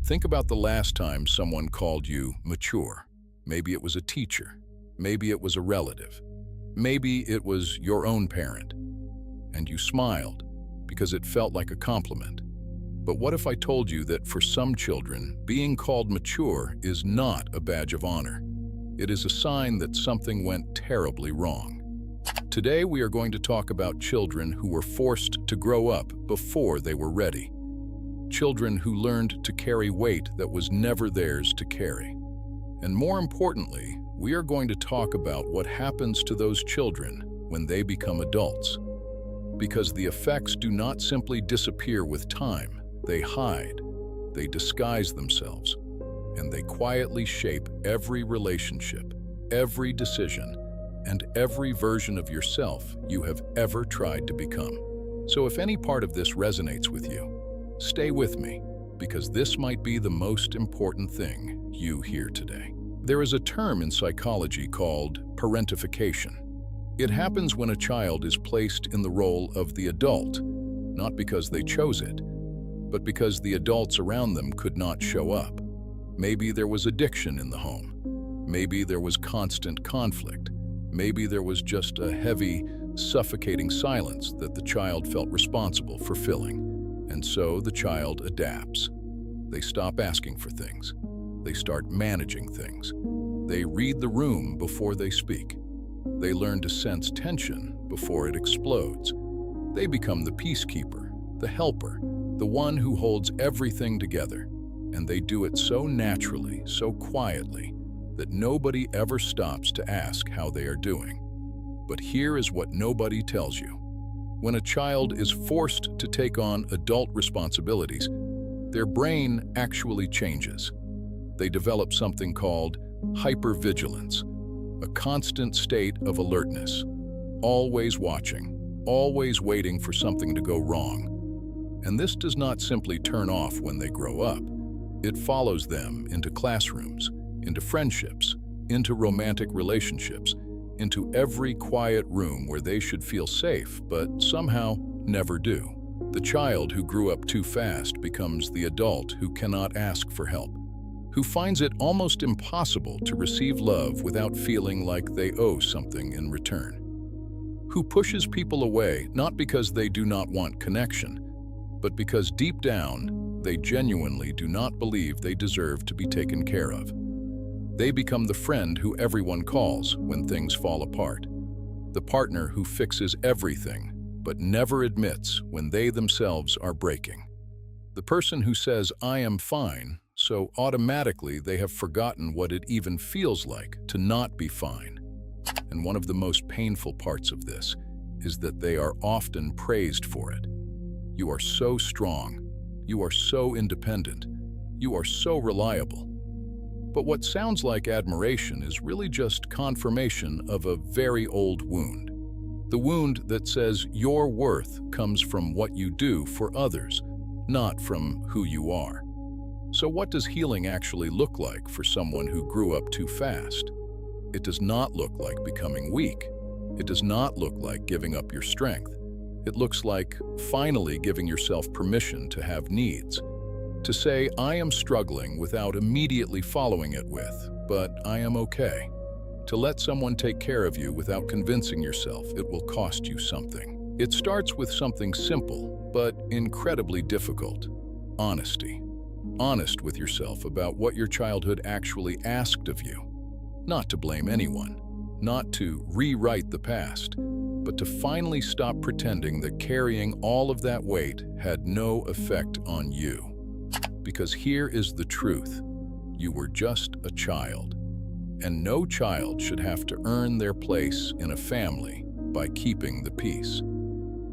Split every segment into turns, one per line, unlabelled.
Think about the last time someone called you mature. Maybe it was a teacher. Maybe it was a relative. Maybe it was your own parent. And you smiled because it felt like a compliment. But what if I told you that for some children, being called mature is not a badge of honor? It is a sign that something went terribly wrong. Today we are going to talk about children who were forced to grow up before they were ready. Children who learned to carry weight that was never theirs to carry. And more importantly, we are going to talk about what happens to those children when they become adults. Because the effects do not simply disappear with time, they hide, they disguise themselves, and they quietly shape every relationship, every decision, and every version of yourself you have ever tried to become. So if any part of this resonates with you, stay with me, because this might be the most important thing you hear today. There is a term in psychology called parentification. It happens when a child is placed in the role of the adult, not because they chose it, but because the adults around them could not show up. Maybe there was addiction in the home. Maybe there was constant conflict. Maybe there was just a heavy, suffocating silence that the child felt responsible for filling. And so the child adapts. They stop asking for things. They start managing things. They read the room before they speak. They learn to sense tension before it explodes. They become the peacekeeper, the helper, the one who holds everything together. And they do it so naturally, so quietly, that nobody ever stops to ask how they are doing. But here is what nobody tells you. When a child is forced to take on adult responsibilities, their brain actually changes. They develop something called hypervigilance, a constant state of alertness, always watching, always waiting for something to go wrong. And this does not simply turn off when they grow up. It follows them into classrooms, into friendships, into romantic relationships, into every quiet room where they should feel safe, but somehow never do. The child who grew up too fast becomes the adult who cannot ask for help, who finds it almost impossible to receive love without feeling like they owe something in return, who pushes people away not because they do not want connection, but because deep down, they genuinely do not believe they deserve to be taken care of. They become the friend who everyone calls when things fall apart, the partner who fixes everything but never admits when they themselves are breaking, the person who says, "I am fine," so automatically they have forgotten what it even feels like to not be fine. And one of the most painful parts of this is that they are often praised for it. You are so strong. You are so independent. You are so reliable. But what sounds like admiration is really just confirmation of a very old wound. The wound that says your worth comes from what you do for others, not from who you are. So what does healing actually look like for someone who grew up too fast? It does not look like becoming weak. It does not look like giving up your strength. It looks like finally giving yourself permission to have needs. To say, "I am struggling," without immediately following it with, "but I am okay." To let someone take care of you without convincing yourself it will cost you something. It starts with something simple, but incredibly difficult: honesty. Honest with yourself about what your childhood actually asked of you. Not to blame anyone, not to rewrite the past, but to finally stop pretending that carrying all of that weight had no effect on you. Because here is the truth: you were just a child, and no child should have to earn their place in a family by keeping the peace.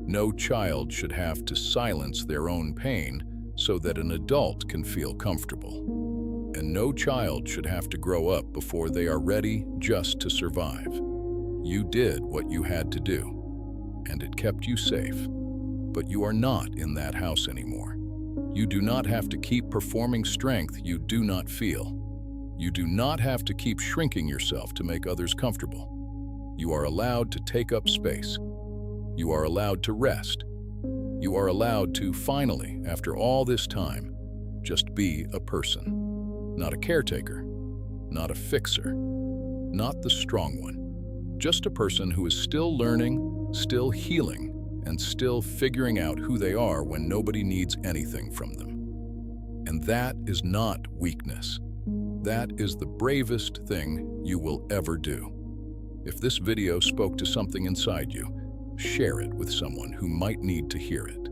No child should have to silence their own pain so that an adult can feel comfortable. And no child should have to grow up before they are ready just to survive. You did what you had to do, and it kept you safe. But you are not in that house anymore. You do not have to keep performing strength you do not feel. You do not have to keep shrinking yourself to make others comfortable. You are allowed to take up space. You are allowed to rest. You are allowed to finally, after all this time, Just be a person. Not a caretaker. Not a fixer. Not the strong one. Just a person who is still learning, still healing, and still figuring out who they are when nobody needs anything from them. And that is not weakness. That is the bravest thing you will ever do. If this video spoke to something inside you, share it with someone who might need to hear it.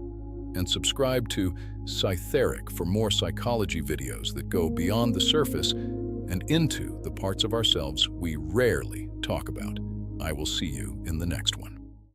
And subscribe to Psytheric for more psychology videos that go beyond the surface and into the parts of ourselves we rarely talk about. I will see you in the next one.